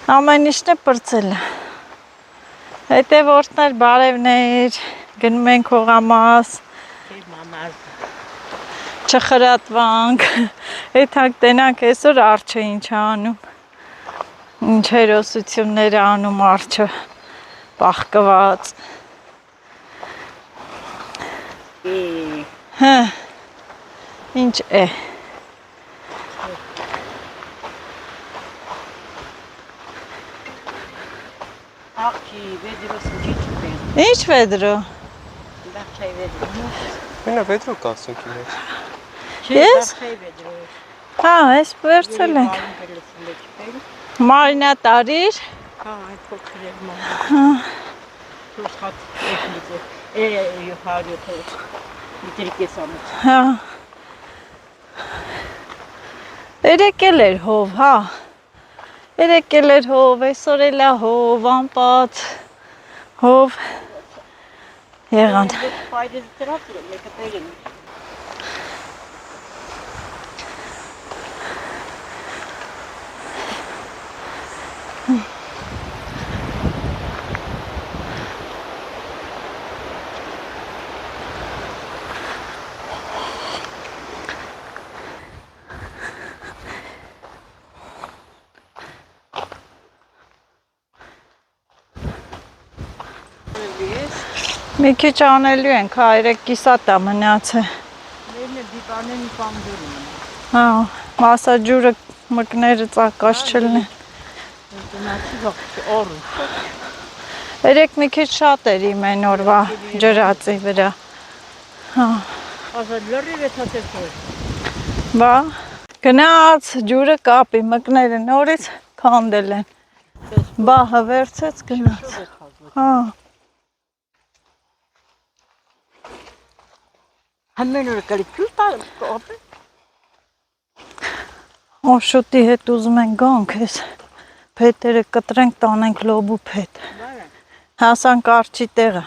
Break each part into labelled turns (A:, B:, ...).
A: Ամեն ինչն է պրծել է։ Հետևորդներ, բարևներ, գնում ենք հողամաս։ Չխրատվանք, հետանք տենանք այսօր արջը ինչ անում։ Ինչ հերոսություններ անում արջը, պաղկված։ Հը, ինչ է։ Ինչ վեդրո։
B: Մենա վեդրո կասենք ինձ։
A: Ես։ Հա, այս վերցել ենք։ Մարինա տարիր։
C: Հա, այդ փոքր էր մամա։ Թուրք հատ լիտրի ամոց։
A: Հա։ Երեկել էր հով, հա։ Երեկել էր հով, այսօր էլ է հով, անպատ հով եղան։
C: Պայդերը դրած է, մեկը տերին։
A: Մի քիչ անելու ենք, հա, 3 կիսատա մնաց է։
C: Մերն է բիպանեն պամդորին։
A: Հա, մասա ջուրը մկները ծակած չլնեն։
C: Տնացի վաղ օրը։
A: 3 մի քիչ շատ էր իմ այն օրվա ջրածի վրա։ Հա։
C: Ասա լրիվ է թաթեթոր։
A: Բա, գնաց ջուրը կապի, մկները նորից քանդել են։ Բա, հվերցեց գնաց։ Հա։
C: Համեն օրը կալի քյուր տալ կապը։
A: Օշոտի հետ ուզում ենք գանք ես, փետերը կտրենք, տանենք լոբու փետ։ Հասանք արջի տեղը։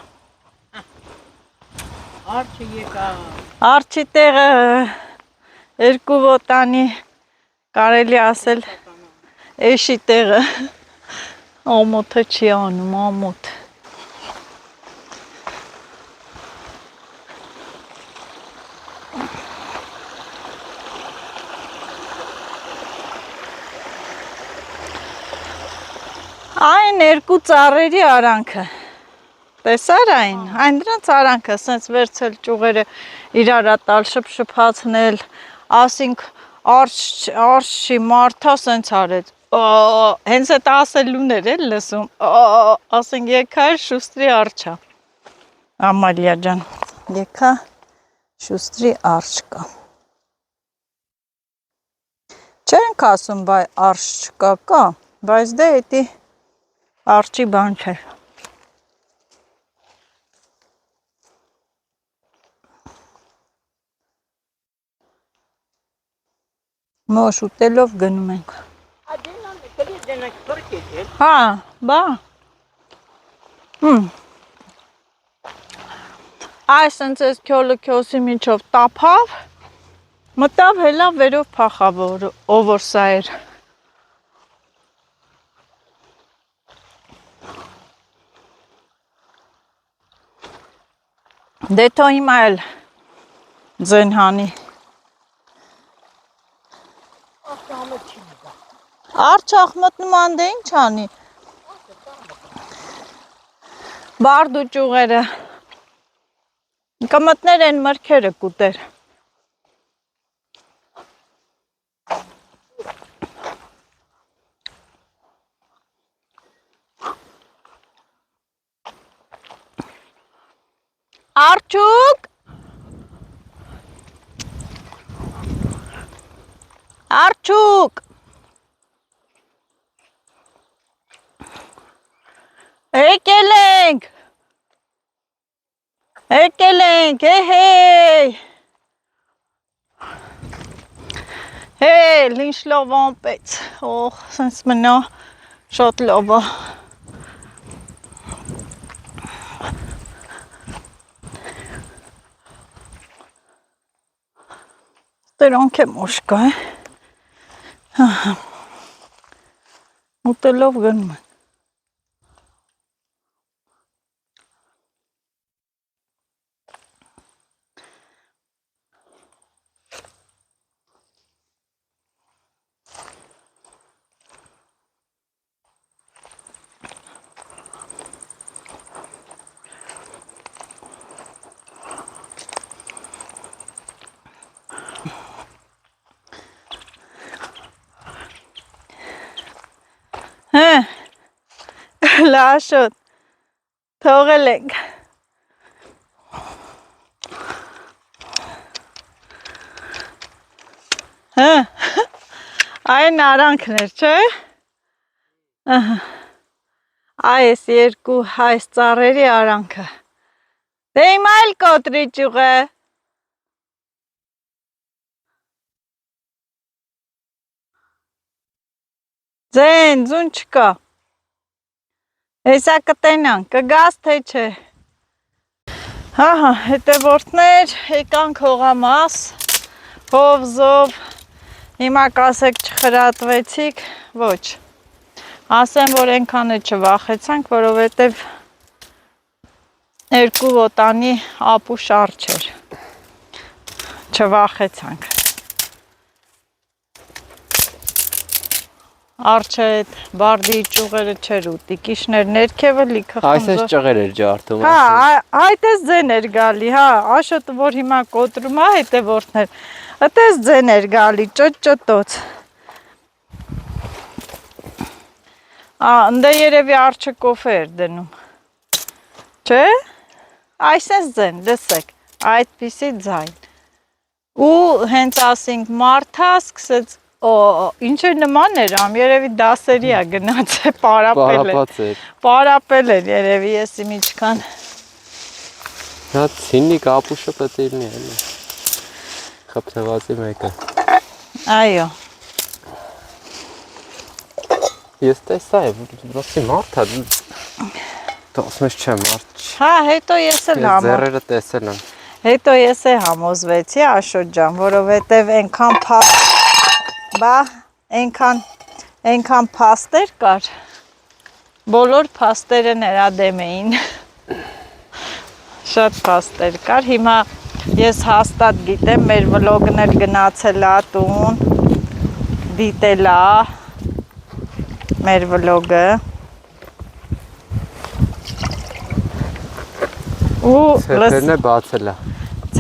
C: Արջը եկա։
A: Արջի տեղը 2 ոտանի, կարելի ասել, էշի տեղը, ամոթը չի անում, ամոթ։ Այն 2 ծառերի արանքը, տեսար այն դրանց արանքը, սենց վերցել ճուղերը իրարա տալ, շփշփացնել, ասինք արշի մարդա սենց արեց, հենց էտ ասելուներ էլ լսում, ասենք եկա շուստրի արջա, Ամալիա ջան, եկա շուստրի արջ կա, չենք ասում բայ արջ չկա կա, բայց դե էտի արջի բան չէր։ Մոշ ուտելով գնում ենք։ Հա, բա։ Այս սենց ես քյոլը քյոսի միջով տապավ, մտավ հելավ վերով փախավ ով որ սա էր։ Դե թո հիմա էլ ձեն հանի։ Արջ աղմտնում անդե ինչ անի։ Բարդու ճուղերը։ Կմտներ են մրքերը կուտեր։ Արջուկ։ Արջուկ։ Եկել ենք, հեյ, հեյ, ինչ լով անպեց, օղ, սենց մնա, շատ լովա, դրանք է մոշկա է, Ուտելով գնում են։ Լաշոտ, թողել ենք։ Այն արանքն էր, չէ։ Այս երկու այս ծառերի արանքը։ Դե հիմա էլ կոտրի ճյուղը։ Ձուն չկա։ Հեսա կտենան, կգաս թե չէ։ Հահա, հետևորդներ, եկանք հողամաս, հով, զով, հիմա կասեք չխրատվեցիք, ոչ։ Ասեմ, որ ենքան է չվախեցանք, որովհետև երկու ոտանի ապուշ արջ էր, չվախեցանք։ Արջը այդ բարդի ճուղերը չեր ուտի, կիշներ ներքևը լիքը խմզոր։
B: Այս ես ճղեր էր ջարդում։
A: Հա, այդ ես ձեն էր գալի, հա, Աշոտը որ հիմա կոտրում է հետևորդներ, այդես ձեն էր գալի, ճոտ-ճոտոց։ Ընդե երևի արջը կոֆե էր դնում, չէ, այս ես ձեն, լսեք, այդպիսի ձայն։ Ու հենց ասինք մարդա սկսեց, ինչ էր նման էր, երևի դասերի է գնաց է, պարապել էր երևի եսի միչքան։
B: Նա ցինիկ ապուշը պետք է լինի, էլի։ Խփթվածի մեկը։
A: Այո։
B: Ես տեսա է, ոստի մարդ է, դու ասում ես չէ մարդ չի։
A: Հա, հետո ես էլ
B: Ես ձեռերը տեսել եմ։
A: Հետո ես է համոզվեցի Աշոտ ջան, որովհետև այնքան այնքան փաստեր կար, բոլոր փաստերը նրա դեմ էին, շատ փաստեր կար, հիմա ես հաստատ գիտեմ, մեր վլոգն էլ գնացել է տուն, դիտել է մեր վլոգը, ու
B: Ցեփերն է բացել է։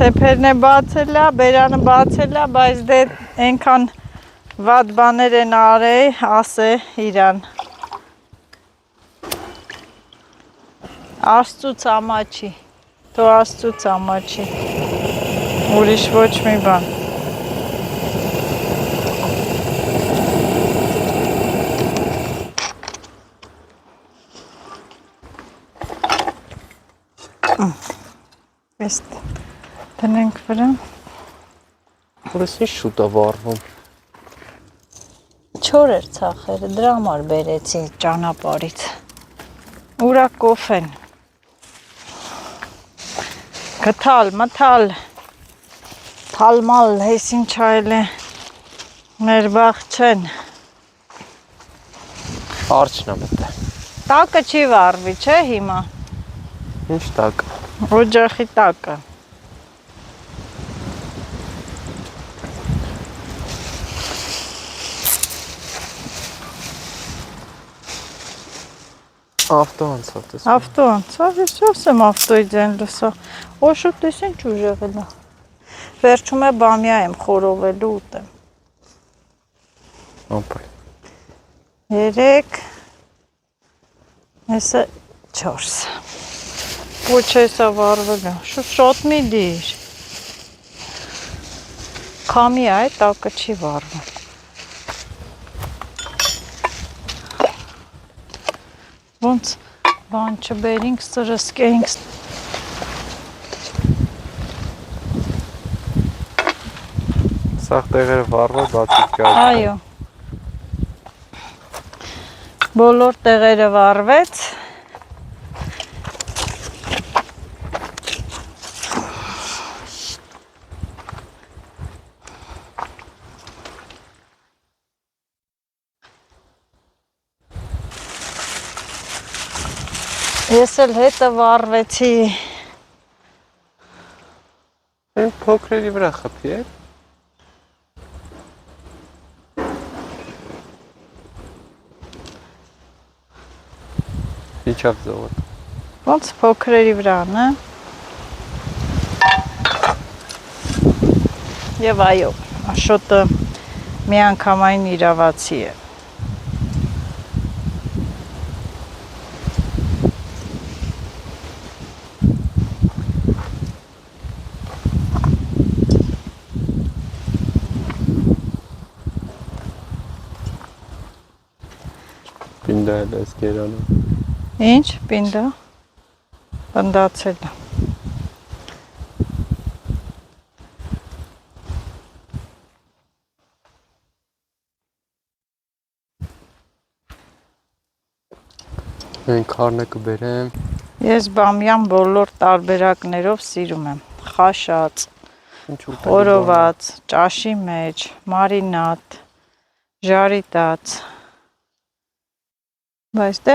A: Ցեփերն է բացել է, բերանը բացել է, բայց դե այնքան վատ բաներ են արել, ասե իրան։ Աստծուց ամաչի, թող Աստծուց ամաչի, ուրիշ ոչ մի բան։ Ես տնենք վրա։
B: Որս ինչ շուտ է վառվում։
A: Չոր էր ցախերը, դրա համար բերեցի ճանապարհից։ Ուրա կոֆեն։ Գտալ, մթալ, թալմալ, հես ինչ այլ է, մեր բաղ չեն։
B: Արջն է մտը։
A: Տակը չի վառվի, չէ հիմա։
B: Ինչ տակ։
A: Օջախի տակը։
B: Ավտո անցավ տեսա։
A: Ավտո անցավ, ես ասեմ ավտոյի ձեն լսա։ Օշոտ տես ինչ ուժեղել է։ Վերջում է բամյա եմ խորովելու ուտեմ։
B: Ամպել։
A: 3 Հեսը 4 Ոչ հեսա վարվել է, շոտ մի դիր Կամի է, տակը չի վարվում Ոնց բան չբերինք, սրսկեինք
B: Սաղ տեղերը վարվել, բացիկ կյալ
A: Այո Բոլոր տեղերը վարվեց Ես էլ հետը վառվեցի։
B: Այն փոքրերի վրա խփի է։ Իջավ զողը։
A: Ոնց փոքրերի վրան, է։ Եվ այո, Աշոտը միանգամայն իրավացի է։
B: Պինդա էլ ես գերանում։
A: Ինչ, պինդա։ Բնդացել է։
B: Մենք քարնը կբերեմ։
A: Ես բամյան բոլոր տարբերակներով սիրում եմ։ Խաշած,
B: Ինչ ուտել։
A: խորոված, ճաշի մեջ, մարինատ, ժարիտած։ Բայց դե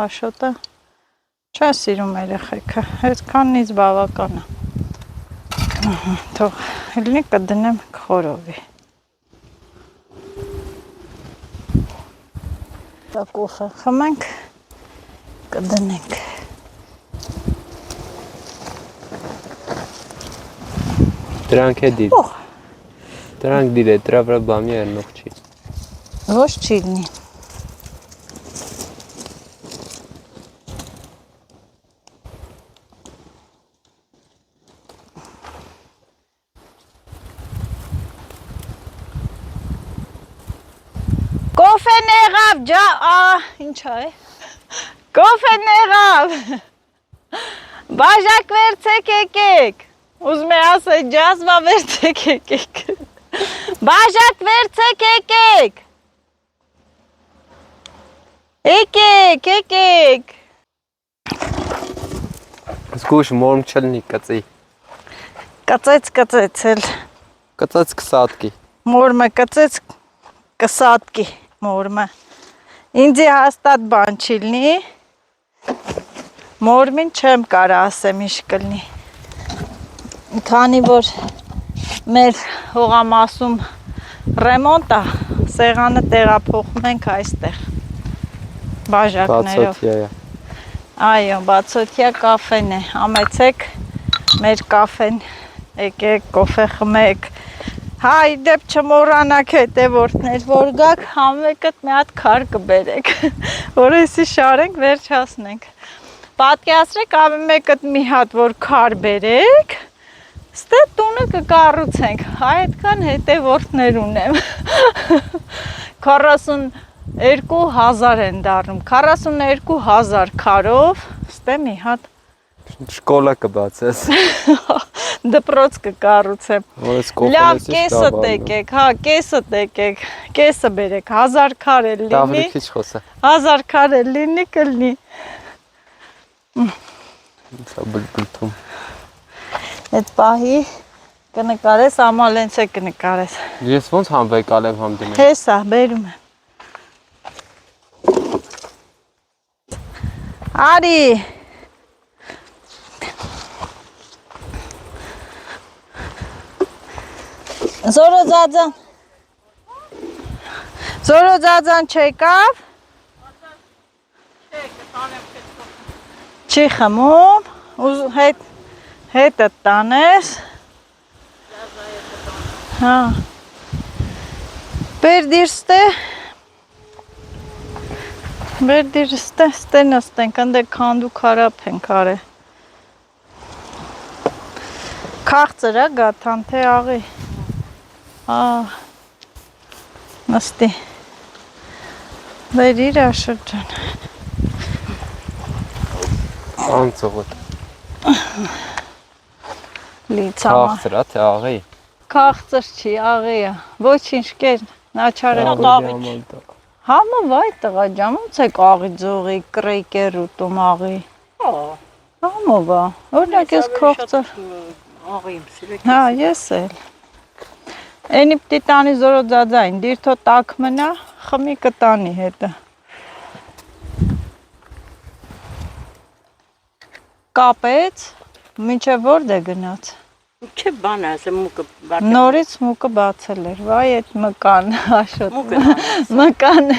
A: Աշոտը չէ սիրում երեխեքը, այսքանից բավական է։ Թող լինի կդնեմ խորովի։ Դա կոֆե խմենք, կդնենք։
B: Դրանք է դիր։
A: Օհ,
B: Դրանք դիր է, դրա վրա բամի երնող չի։
A: ոչ չի լինի։ Կոֆեն եղավ, ինչ է։ Կոֆեն եղավ։ Բաժակ վերցեք եկեք։ Ուզում է ասել ջազմա վերցեք եկեք։ Բաժակ վերցեք եկեք։ Եկեք, եկեք։
B: Զգուշ մորմ չլնի կծի։
A: Կծեց էլ։
B: Կծած կսատկի։
A: Մորմը կծեց կսատկի մորմը։ Ինձի հաստատ բան չի լինի։ Մորմին չեմ կարա ասեմ ինչ կլինի։ Քանի որ մեր հողամասում ռեմոնտ է, սեղանը տեղափոխում ենք այստեղ։ Բաժակներով։
B: Բացօթյա է։
A: Այո, բացօթյա կաֆեն է։ Համեցեք մեր կաֆեն, եկեք կոֆե խմեք։ Հայ դեպ չմոռանաք հետևորդներ, որ գաք համեկդ մի հատ քար կբերեք, որ էսի շարենք վերջացնենք։ Պատկերացրեք ամեն մեկդ մի հատ որ քար բերեք, ստե տունը կկառուցենք։ Այդքան հետևորդներ ունեմ։ 42,000 են դառնում, 42,000 քարով, ստե մի հատ
B: Շկոլա կբացես։
A: դպրոց կկառուցեմ։
B: Որս կոֆեն
A: Լավ,
B: էսի
A: կեսը տեկեք, հա, կեսը տեկեք, կեսը բերեք, 1000 քար էլ լինի,
B: Դավրի քիչ խոսա։
A: 1000 քար էլ լինի կլինի։
B: Սա բլբլթում։
A: Այդ պահի կնկարես, ամալենց է կնկարես։
B: Ես ոնց համվեկալ եմ համ դնեմ։
A: Հեսա, բերում եմ։ Արի։ Զորո ձածան չեկավ։ Չի խմում, հետը տանես։ Հա։ Բերդիրստե։ Բերդիրստե, ստենստենք, ընդ քանդու քարապ են կարե։ Քաղցր է գաթան, թե աղի։ Նստի։ Բերիր Աշոտ ջան։
B: Անցողոտ։
A: Լիցամա։
B: Քաղցր է թե աղի։
A: Քաղցր չի, աղի է։ Ոչինչ կեր, նաչարը Համը վայ տղա ջան, ոնց է աղի ձողի, կրեկեր ուտում աղի։ Համը վա, օրինակ ես քաղցր։
C: Աղիմ սիրեք։
A: Հա, ես էլ։ Էնի պտի տանի զորո ձածային, դիրթո տակ մնա, խմի կտանի հետը։ կապեց, մինչև որտե գնաց։
C: Չէ բան ասը մուկը բարձր։
A: Նորից մուկը բացել էր։ Վայ այդ մկան, Աշոտ։
C: Մուկը հանեց։
A: Մկան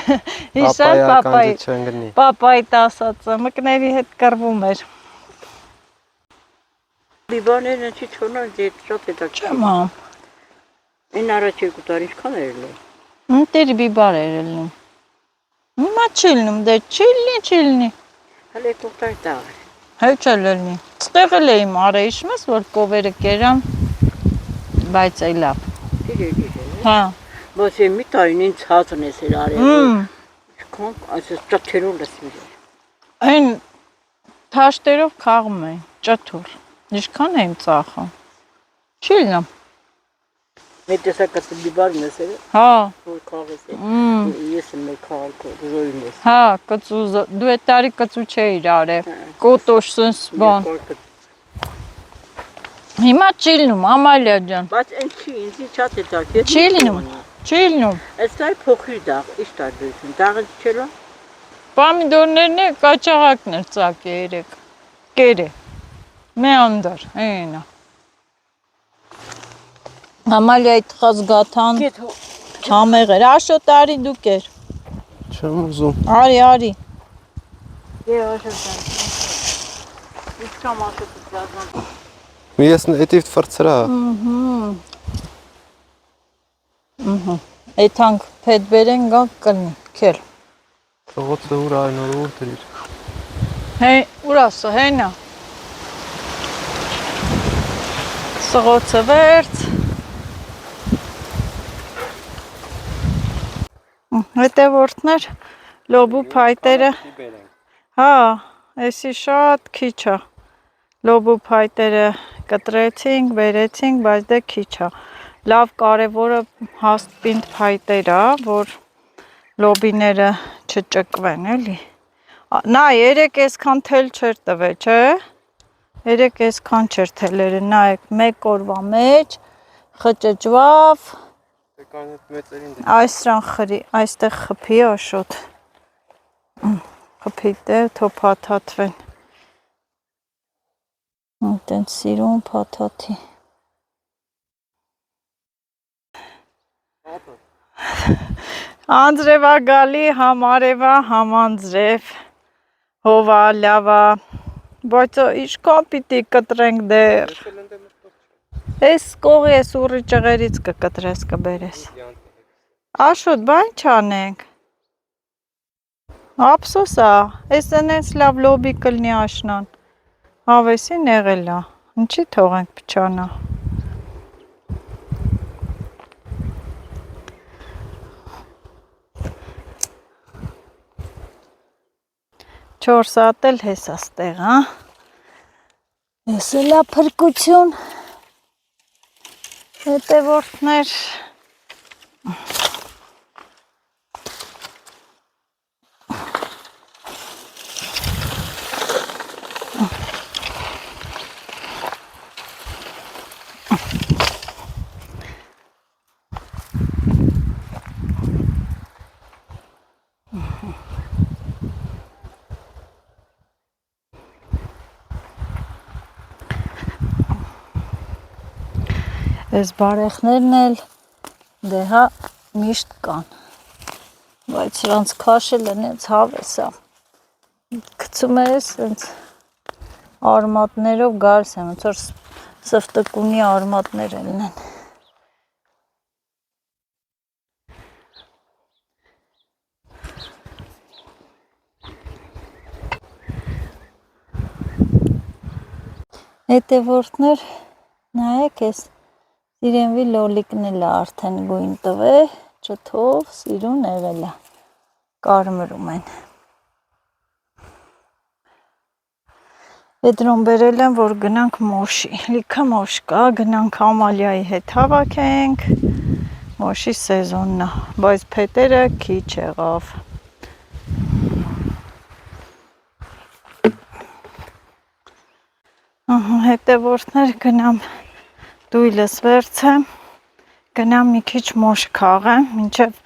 A: հիշել
B: Պապայական չեն գնի։
A: պապայիդ ասածը, մկների հետ կռվում էր։
C: Բիբաները չի չոնալ դե շատ է դա։
A: Չմամ։
C: Այն առաջ 2 տարի ինչքան էր լի։
A: Ընտիր բիբար էր ելնում։ Հիմա չի լինում, դե չի լինի։
C: Հələ 2 տարի դա։
A: Հեչ էլ լինի։ Ստեղել էի մարը, հիշում ես, որ կովերը կերամ, բայց այ լավ։
C: Դիժե։
A: Հա։
C: Բայց մի տարին ինձ հացն էս էր արել։ Ինչքան այսպես ճաչերով լսում էր։
A: Այն թաշտերով խաղում էին, ճաթուր։ Ինչքան եմ ծախում։ Չի լինում։
C: Մի տեսակը բիբարն էս էր։
A: Հա։
C: Որ քաղես է։ Ես եմ քաղաք ռոյին էս։
A: Հա, կծուզ, դու այդ տարի կծու չէիր արել։ Կոտոշսնս բան։ Հիմա չի լինում, Ամալիա ջան։
C: Բայց այն չի, ինձ շատ է ծաղկել։
A: Չի լինում։ Չի լինում։
C: Այս տարի փոքրի դաղ, ի՞նչ տարբերություն։ Դաղը չելա։
A: Պամիդորներն է կաճաղակն էր ծակի երեք։ Կերը։ Մեանդար, այնա։ Ամալիայի տղաս գաթան համեղ էր, Աշոտ արի դուք էր։
B: Չեմ ուզում։
A: Արի։
C: Դե աշոտան։ Ինչքան ասած դառնա։
B: Ես էտիվ ֆրցրա։
A: Այդանք փեդ բերեն գա կլնի, քել։
B: Ծողոցը ուր այն ուր դրիր։
A: Հե, ուր ասա, հենա։ Սղոցը վերց։ Հետևորդներ, լոբու փայտերը, հա, էսի շատ քիչ է, լոբու փայտերը կտրեցինք, բերեցինք, բայց դե քիչ է, լավ կարևորը հասպինդ փայտեր է, որ լոբիները չճկվեն, էլի, նա երեք այսքան թել չեր տվել, չէ, երեք այսքան չեր թելերը, նայեք, մեկ օրվա մեջ, խճճվավ, Այսրան խրի, այստեղ խփի Աշոտ, խփի դե, թո փաթաթվեն, տենց սիրուն փաթաթի, անձրևա գալի, համ արևա, համ անձրև, հովա, լավա, բայց իշքան պիտի կտրենք դեր, Էս կողի ես ուռի ճղերից կկտրես կբերես, Աշոտ, բան չանենք, ապսոս ա, ես ենենց լավ լոբի կլնի աշնան, հավեսին եղել ա, ինչի թողենք պչանա, 4 սատ էլ հես աստեղ, հա, ես էլ ա փրկություն, հետևորդներ, Այս բարեխներն էլ դե հա միշտ կան, բայց սրանց քաշելը նենց հավես է, գցում ես նենց արմատներով գալիս եմ, ոնց որ սվտկունի արմատներ են։ Հետևորդներ, նայեք ես, Սիրենվի լոլիկն էլ արդեն գույն տվե, ճթով սիրուն եղել է, կարմրում են։ Եդրոն բերել եմ, որ գնանք մոշի, լիքը մոշ կա, գնանք Ամալիայի հետ հավաքենք, մոշի սեզոնն է, բայց փետերը քիչ եղավ։ Հետևորդներ գնամ դույլս վերցեմ, գնամ մի քիչ մոշ քաղեմ, մինչև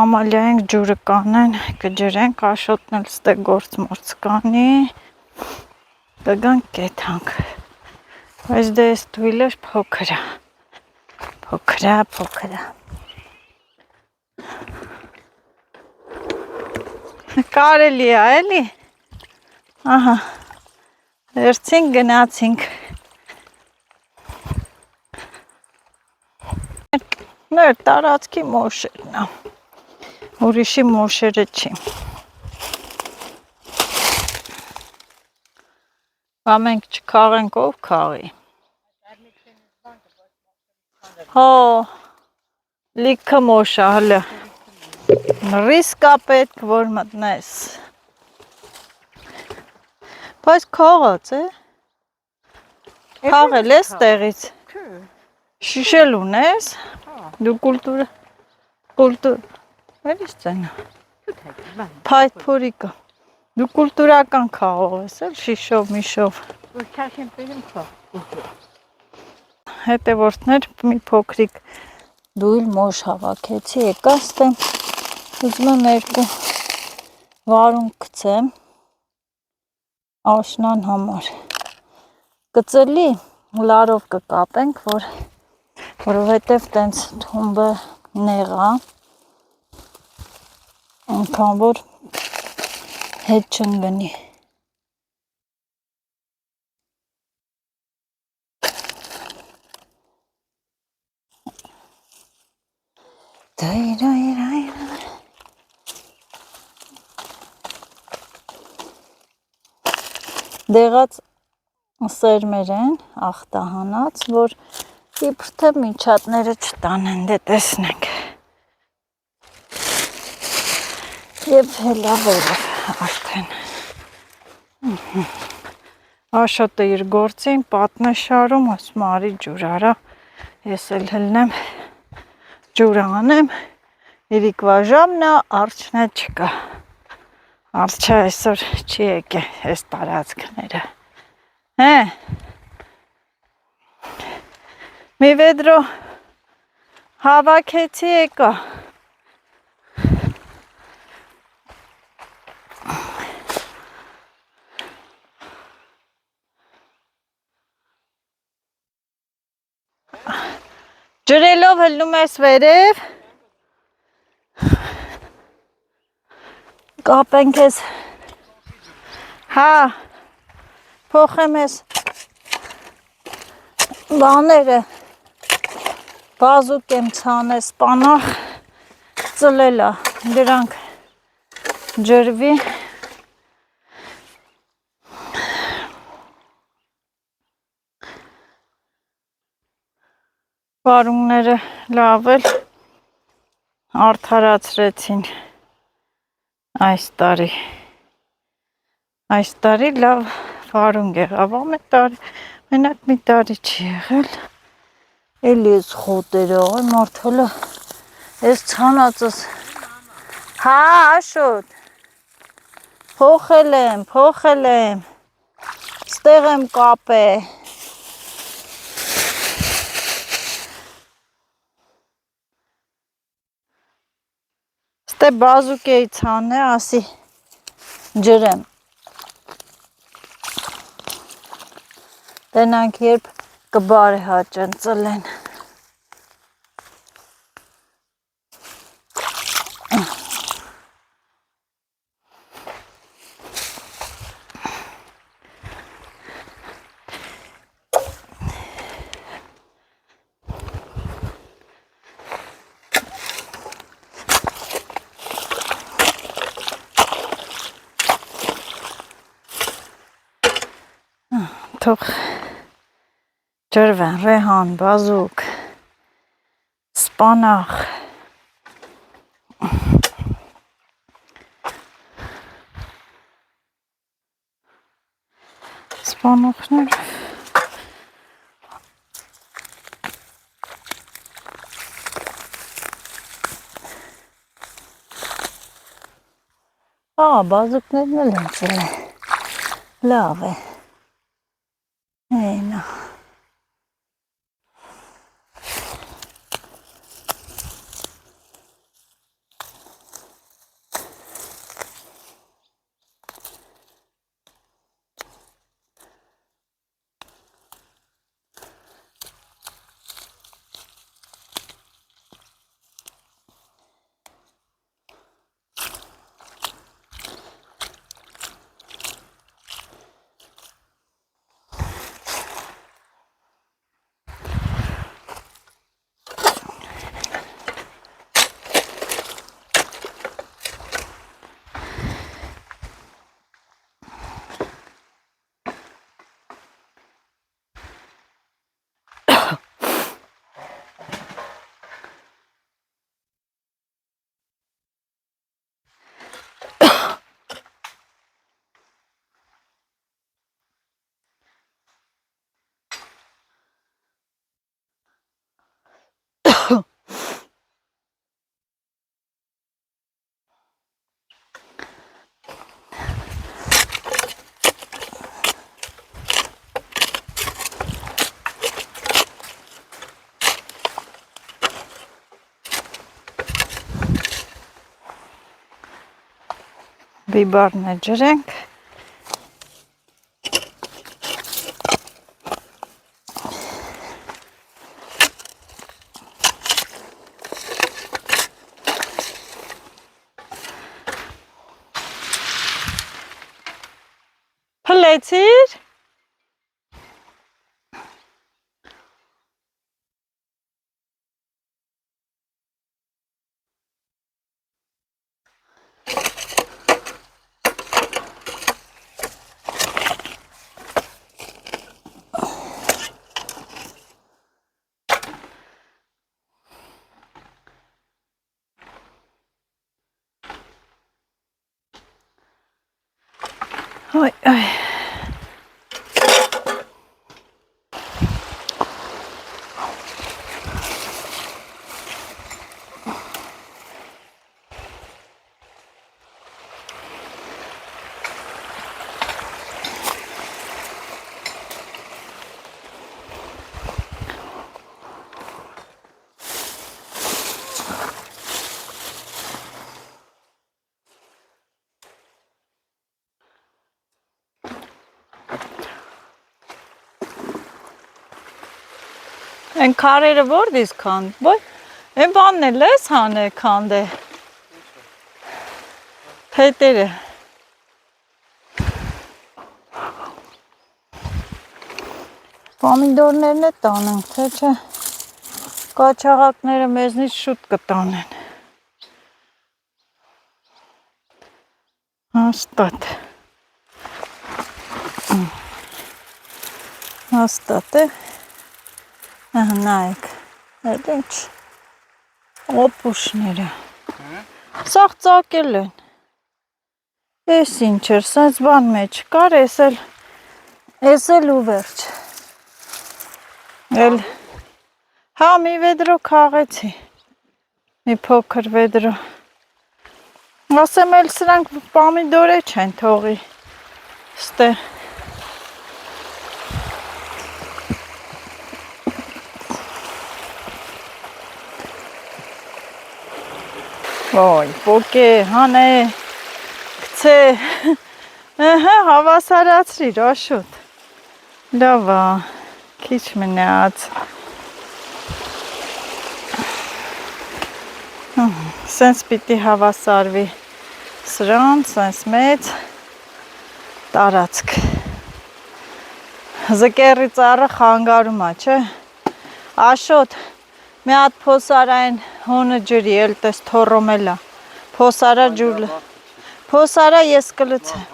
A: Ամալիային ջուրը կանեն, կջրենք, Աշոտն էլ ստե գործ մորց կանի, կգանք կեթանք, բայց դե ես թույլը փոքր է, փոքր է, կարելի է, էլի, ահա, վերցինք գնացինք, ներ տարածքի մոշերն է, ուրիշի մոշերը չի, բա մենք չքաղենք, ով քաղի, հո, լիքը մոշա, հլը, ռիսկ է պետք, որ մտնես, բայց քաղած է, քաղել ես տեղից, շիշել ունես, դու կուլտուրա, վերից ծենա, պայթ փորիկը, դու կուլտուրական քաղող ես էլ, շիշով, միշով, հետևորդներ մի փոքրիկ դույլ մոշ հավաքեցի, եկա ստեմ, ուզում եմ երկու վարուն կծեմ, աշնան համար, կծելի լարով կկապենք, որովհետև տենց թումբը նեղա, անգամ որ հետ չընկնի, դեղած սերմեր են, ախտահանած, որ իբր թե միջատները չտանեն, դե տեսնենք, և հելավերով արդեն, Աշոտը իր գործին պատն է շարում, ասում արի ջուր արա, ես էլ հլնեմ, ջուր անեմ, իրիկվա ժամն է, արջն է չկա, արջը այսօր չի եկե, այս տարածքները, մի վեդրո հավաքեցի եկա, ջրելով հլնում ես վերև, կապենք ես, հա, փոխեմ ես բաները, բազուկ եմ ցանես, սպանախ ծլելա, դրանք ջրվի, վարունգները լավ էլ արդարացրեցին այս տարի լավ վարունգ եղավ, ամեն տարի, մենակ մի տարի չի եղել, էլի ես խոտերը, այ մարդհելը, ես ցանածս, հա Աշոտ, փոխել եմ, ստեղ եմ կապե, ստե բազուկեի ցանե, ասի ջրեմ, տենանք երբ կբարի հաճեն ծլեն, թող ջրվեն, ռեհան, բազուկ, սպանախ, սպանախներ, բազուկներն էլ են ծլեն, լավ է, Էնա, Բիբարն է ջրենք։ Փլեցիր։ Ой, ой. Են քարերը ո՞րդից քան։ Ոյ, այն բանն էլ ես հանե քանդե։ Փետերը։ Պոմիդորներն է տանենք, թե չէ։ Կաչաղակները մեզնից շուտ կտանեն։ Հաստատ։ Հաստատ է։ Նայեք, այդ ինչ օպուշները, սաղ ծակել են, ես ինչ էր, սենց բան մեջ կար, ես էլ ու վերջ, հա մի վեդրո կաղեցի, մի փոքր վեդրո, ասեմ էլ սրանք պամիդոր է չեն թողի, ստե, Ոյ, պոկե, հանե, կցե, հավասարացրիր, աշոտ, լավա, քիչ մնաց, սենց պիտի հավասարվի սրան, սենց մեծ, տարածք, զկերի ծառը խանգարում է, չէ, աշոտ, մի հատ փոսարային հոնը ջրի, էլ տես թորոմ էլա, փոսարա ջուրը, փոսարա ես կլցե։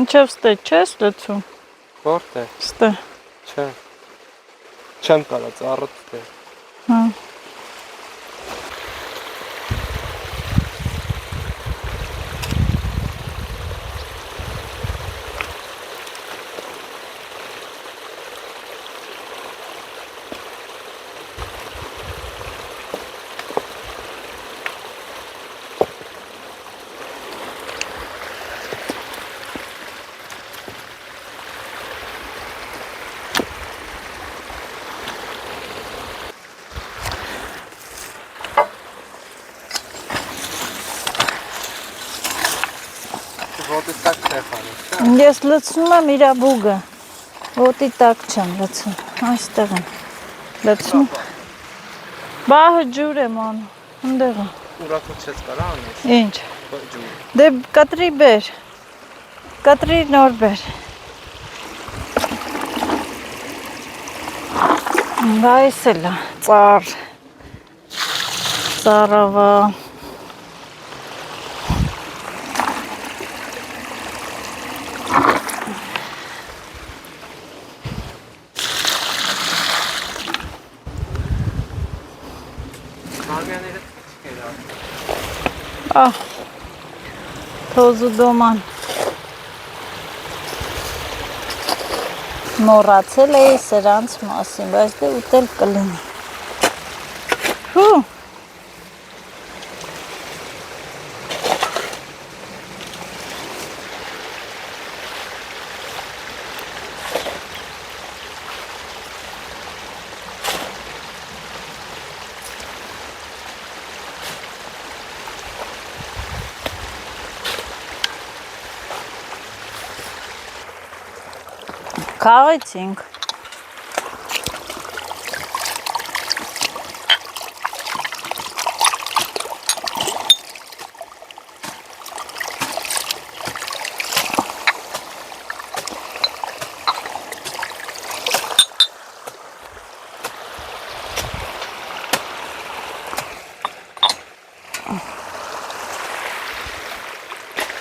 A: Ինչև ստե չես լցում։
B: Որտե։
A: Ստե։
B: Չէ։ Չեմ կարա ծառը ստե։
A: Հա։
B: Ոտի տակ չե խանում։
A: Ես լցնում եմ իրա բուգը, ոտի տակ չեմ լցում, այստեղ եմ լցում, բահը ջուր եմ անում, ընդեղ եմ։
B: Ուրախոտ չես կարա անես։
A: Ինչ,
B: Ջուր։
A: դե կտրի բեր, կտրի նոր բեր։ Այս էլ է, ծառ, ծառավա։ Թոզու դոման։ Մոռացել էի սրանց մասին, բայց դե ուտել կլինի։ Հու։ Քաղեցինք։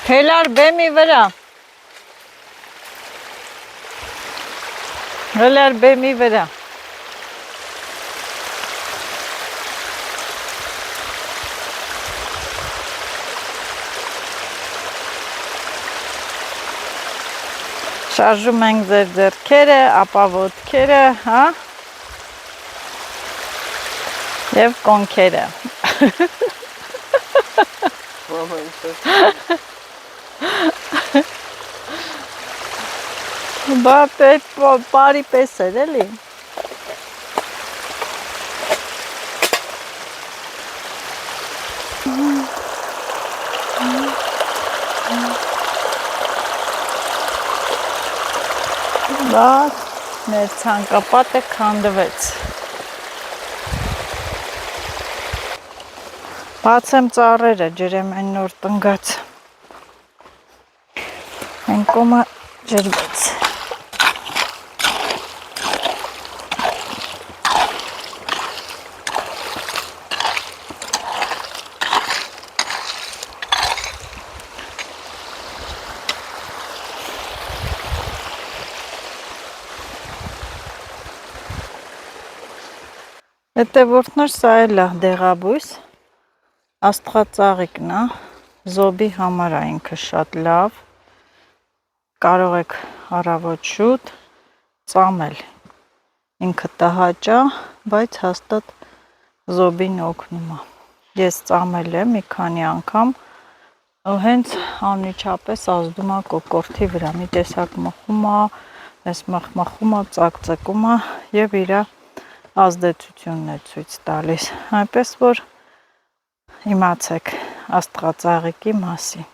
A: Հելար բեմի վրա։ Հելար բեմի վրա։ Շարժում ենք ձեր ձեռքերը, ապա ոտքերը, հա? Եվ կոնքերը։ Բա պետ բարի պես էր էլի։ Բա մեր ցանկապատը քանդվեց։ Բացեմ ծառերը, ջրեմ այն նոր տնգած։ Այն կոմը ջրվեց։ Եթե որթներ սա էլ է դեղաբույս, աստղածաղիկն է, զոբի համար է ինքը շատ լավ, կարող եք առավոտ շուտ ծամել, ինքը տհաճ է, բայց հաստատ զոբին օգնում է, ես ծամել եմ մի քանի անգամ, ու հենց անմիջապես ազդում է կոկորդի վրա, մի տեսակ մխում է, ես մխում է, ծակծկում է և իրա ազդեցությունն է ցույց տալիս, այնպես որ իմացեք աստղածաղիկի մասին։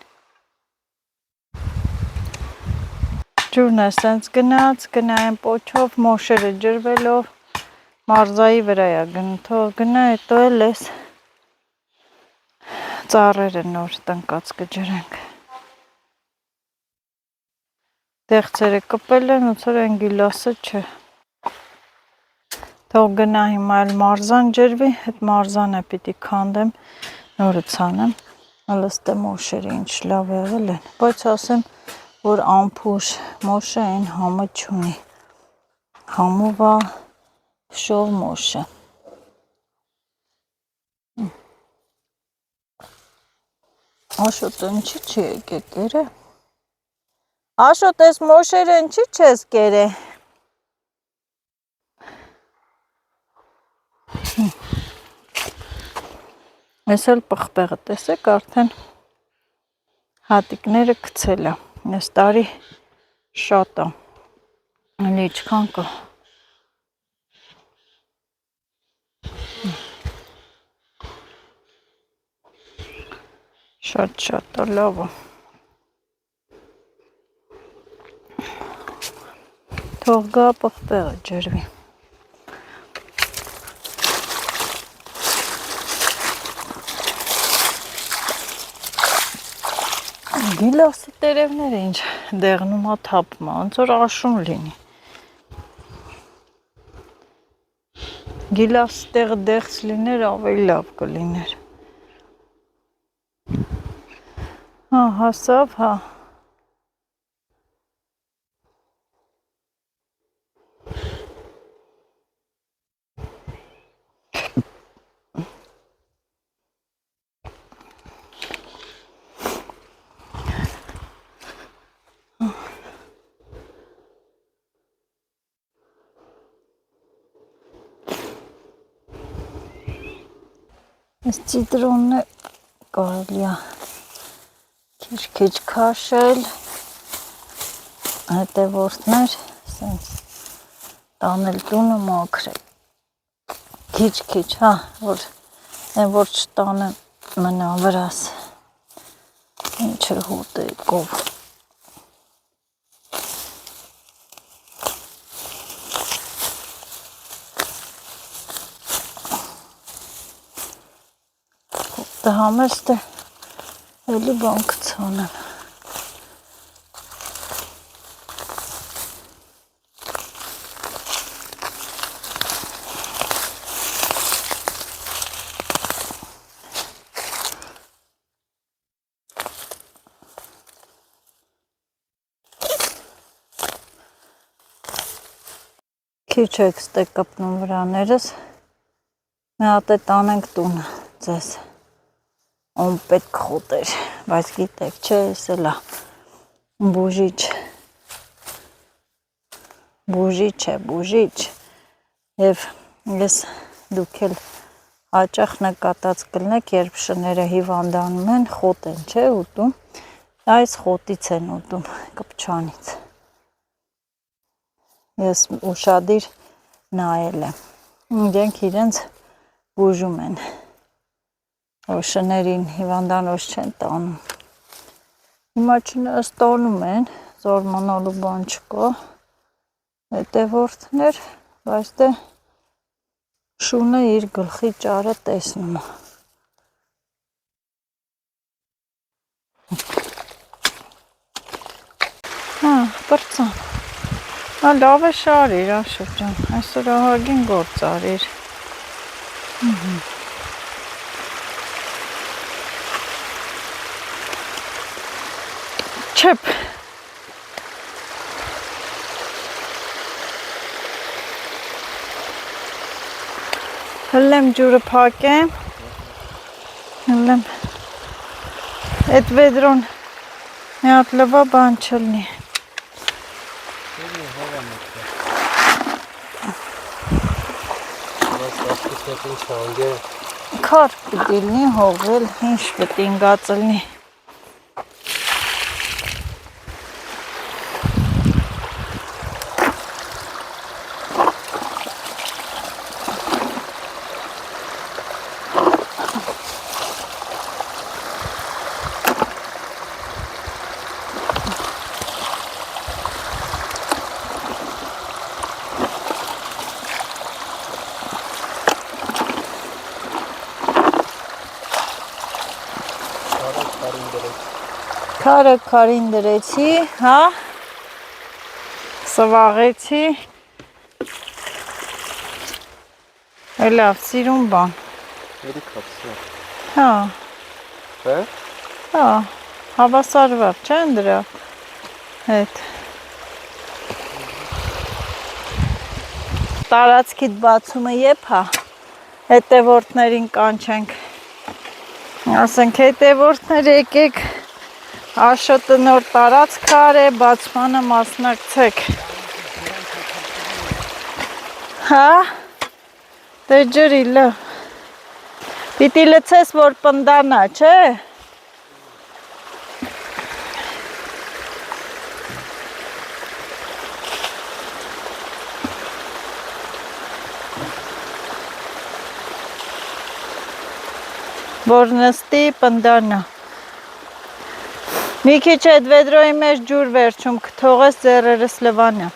A: Ջուրն է սենց գնաց, գնայեմ պոչով, մոշերը ջրվելով, մարզայի վրա է գնթող գնա, հետո էլ ես ծառերը նոր տնկած կջրենք։ Դեղցերը կպել են, ոնց են գիլասը չէ։ Թող գնա հիմա էլ մարզան ջրվի, այդ մարզանը պիտի քանդեմ, նորը ցանեմ, հլստե մոշերը ինչ լավ եղել են, բայց ասեմ, որ ամփուշ մոշը այն համը չունի, համով է շով մոշը։ Աշոտ ընչի չի եկե կերը։ Աշոտ ես մոշերը ընչի չես կերը։ Ես էլ պղպեղը տեսեք արդեն հատիկները գցել է, ես տարի շատ է, էլի իչքան կա։ Շատ է լավ է։ Թող գա պղպեղը ջրվի։ Գիլասի տերևները ինչ դեղնում է թափում է, ոնց որ աշուն լինի։ Գիլասի տեղը դեղց լիներ, ավելի լավ կլիներ։ Հա, հասավ, հա։ Այս ցիտրոնը կարելի է քիչ քաշել, հետևորդներ, ասենց տանել տունը մաքրել, քիչ, հա, որ չտանը մնա վրաս, ինչը հոտ է կով, հոտը համեստ է, էլի բան կցանեմ, քիչ եք ստե կպնում վրաներս, մի հատ է տանենք տունը ձեզ, ում պետք խոտեր, բայց գիտեք, չէ, ես էլա բուժիչ, և ես դուք էլ հաճախ նկատած կլնեք, երբ շները հիվանդանում են, խոտ են, չէ, ուտում, այս խոտից են ուտում, կպչանից, ես ուշադիր նայել եմ, իրենք իրենց բուժում են, որ շներին հիվանդանոց չեն տանում, հիմա չստանում են, զորմանալու բան չկա, հետևորդներ, բայց դե շունը իր գլխի ճարը տեսնում է, հա, կրծան, հա, լավ է շարիր, Աշոտ ջան, այսօր ահագին գործ արիր, չեփ, հլեմ ջուրը փակեմ, հլեմ, այդ վեդրոն մի հատ լվա բան չլնի, քար պիտի լնի հողվել, ինչ պիտի ինգացլնի, քարը քարին դրեցի, հա, սվաղեցի, լավ, սիրուն բան, հա, հա, հավասարվար, չեն դրա հետ, տարածքիդ բացումը եփ հա, հետևորդներին կանչենք, ասենք հետևորդներ եկեք, Աշոտը նոր տարածք արե, բացմանը մասնակցեք, հա, դե ջրի լավ, պիտի լցես, որ պնդանա, չէ, որ նստի պնդանա, մի քիչ այդ վեդրոյի մեջ ջուր վերջում, կթողես ձեռերս լվանա,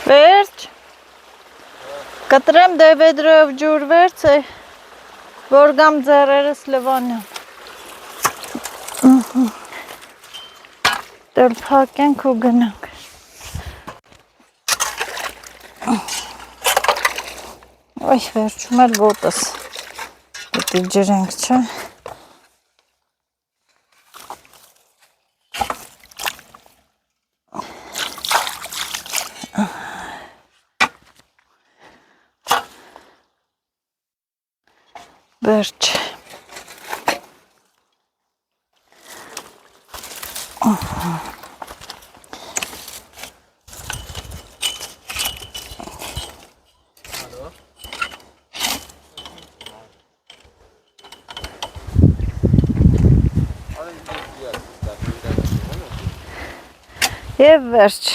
A: վերջ, կտրեմ դե վեդրոյով ջուր վերց է, որ գամ ձեռերս լվանա, դել փակենք ու գնանք, ոյ վերջում էլ ոտս, պետի ջրենք չէ, վերջ։ Եվ վերջ,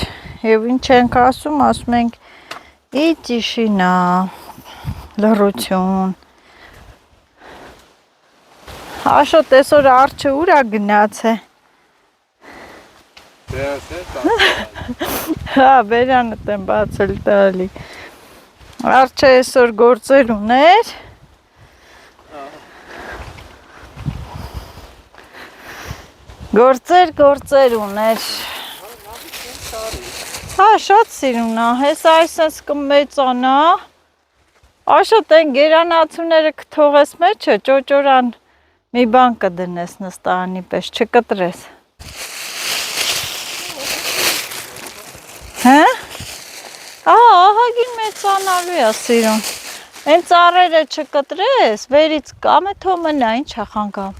A: եւ ինչ ենք ասում ենք ի տիշինա, լռություն։ Աշոտ այսօր արջը ուր է գնացել։ Հա, բերանդ եմ բացել տալի։ Արջը այսօր գործեր ուներ։ Գործեր ուներ։ Հա, շատ սիրուն է, հեսա այսպես կմեծանա։ Աշոտ են գերանացուները կթողես մեջը, ճոճորան մի բան կդնես նստարանի պես, չկտրես։ Հա? Ահագին մեծանալու է սիրուն։ Են ծառերը չկտրես, վերից կամ է թո մնա, ինչ է խանգամ։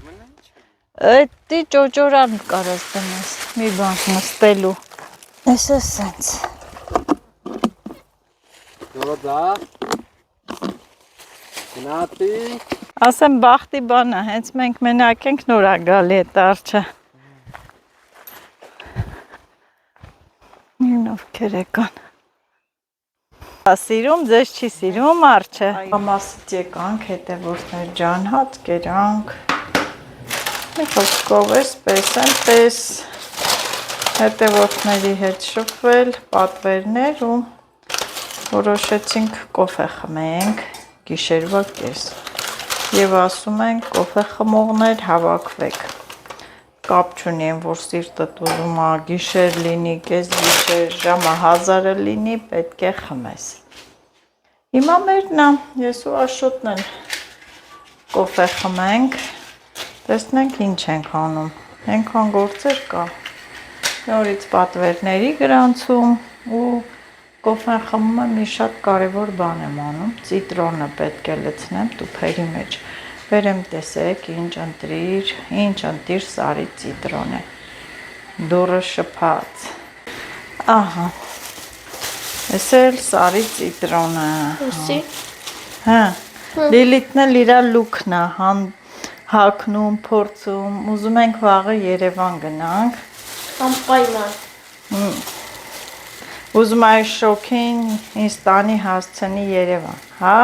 A: Էդի ճոճորան կարաս դնես, մի բան նստելու։ Ես է սենց։
B: Դորոդա։ Գնացի։
A: Ասեմ բախտի բան է, հենց մենք մենակ ենք նոր է գալի այդ արջը։ Ովքեր եկան։ Սիրում, ձեզ չի սիրում արջը։ Ամասից եկանք, հետևորդներ ջան, հաց կերանք։ Մի խոսքով էսպես հետևորդների հետ շփվել, պատվերներ ու որոշեցինք կոֆե խմենք, գիշերվա կես։ Եվ ասում ենք կոֆե խմողներ հավաքվեք։ Կապ չունի, որ սիրտդ ուզում է գիշեր լինի, կես գիշեր, ժամը 1000-ը լինի, պետք է խմես։ Հիմա մերն է, ես ու Աշոտն են կոֆե խմենք, տեսնենք ինչ ենք անում, ենքան գործեր կա, նորից պատվերների գրանցում ու կոֆեն խմում եմ մի շատ կարևոր բան եմ անում, ծիտրոնը պետք է լցնեմ տուփերի մեջ, վերեմ տեսեք ինչ ընտրիր սարի ծիտրոն է, դուրը շփած, ահա, ես էլ սարի ծիտրոնը, հա, Լիլիթն էլ իրա լուքն է, հագնում, փորձում, ուզում ենք վաղը Երևան գնանք։ Անպայման։ Ուզում այս շոքին ինձ տանի հասցնի Երևան, հա?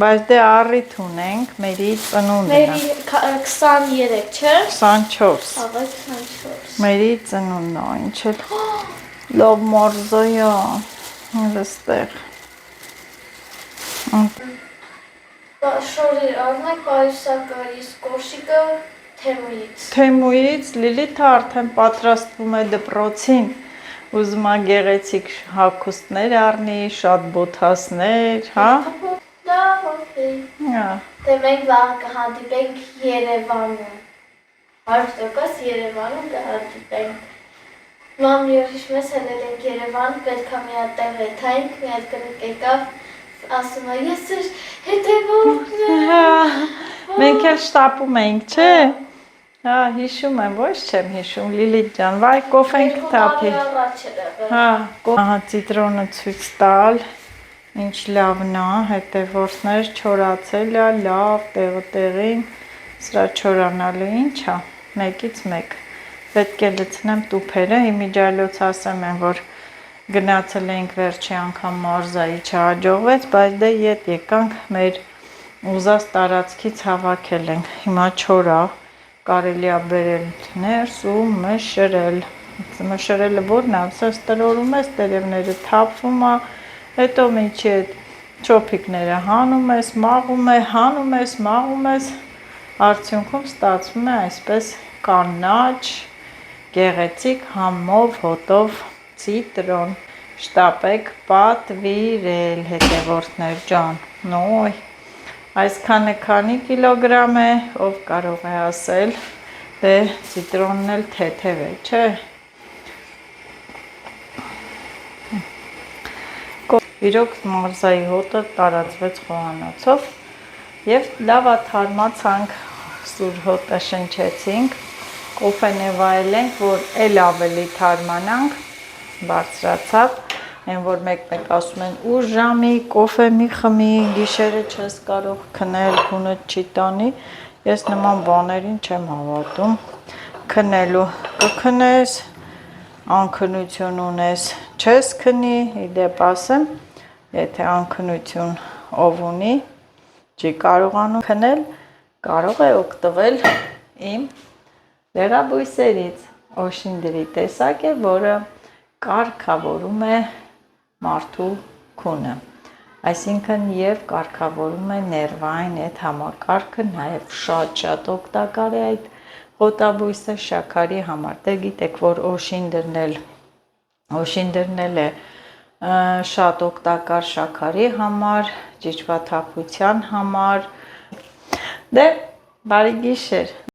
A: Բայց դե առիթ ունենք, մերի ծնունդն է։
D: Մերի 23, չէ՞։
A: 24։
D: Ահա 24։
A: Մերի ծնունդն է, ինչ էլ լավ մարզայա, հստեղ։
D: Շորի առնեք պայուսակարիս կոշիկը թեմույից։
A: Թեմույից Լիլիթը արդեն պատրաստվում է դպրոցին, ուզում է գեղեցիկ հագուստներ առնի, շատ բոթասներ, հա?
D: Լավ, օքեյ։ Դե մենք վաղ կհանդիպենք Երևանում։ 100% Երևանում կհանդիպենք։ Մամի որ հիշում ես հելել ենք Երևան, պետք է մի հատ տեղ եթայինք, մի հատ կնիկ եկավ, ասում է ես էր հետևողն եմ։
A: Մենք էլ շտապում էինք, չէ՞։ Հա, հիշում եմ, ոչ չեմ հիշում, Լիլիթ ջան, վայ կոֆեն կթափի։ Հա, ահա ծիտրոնը ցույց տալ, ինչ լավն է, հետևորդներ չորացել է, լավ, տեղը տեղին, սրա չորանալու ինչ է, մեկից մեկ։ Պետք է լցնեմ տուփերը, իմիջիայլոց ասեմ են, որ գնացել էինք վերջի անգամ մարզայի չհաջողվեց, բայց դե ետ եկանք մեր ուզած տարածքից հավաքել ենք, հիմա չորա, կարելի է բերել ներս ու մշրել, մշրելը որն է, ասես տրորում ես, տերևները թափվում է, հետո միջի այդ չոփիկները հանում ես, մաղում ես, հանում ես, մաղում ես, արդյունքում ստացվում է այսպես կանաչ, գեղեցիկ համով, հոտով ծիտրոն, շտապեք պատվիրել հետևորդներ ջան, նոյ, այսքանը քանի կիլոգրամ է, ով կարող է ասել, դե ծիտրոնն էլ թեթև է, չէ։ Իրոք մարզայի հոտը տարածվեց խոհանոցով, Եվ լավա թարմացանք, սուր հոտը շնչեցինք, կոֆեն է վայելենք, որ էլ ավելի թարմանանք, բարձրացավ, այն որ մեկ-մեկ ասում են ուր ժամի, կոֆե մի խմի, գիշերը չես կարող քնել, քունդ չի տանի, ես նման բաներին չեմ հավատում, քնելու կքնես, անքնություն ունես, չես քնի, իդեպ ասեմ, եթե անքնություն ով ունի, չի կարողանում քնել, կարող է օգտվել իմ դեղաբույսերից, օշինդրի տեսակ է, որը կարգավորում է մարդու քունը, այսինքն և կարգավորում է ներվային այդ համակարգը, նաև շատ օգտակար է այդ խոտաբույսը շաքարի համար, դե գիտեք, որ օշինդրն էլ է շատ օգտակար շաքարի համար, ճիճվաթափության համար, դե բարի գիշեր։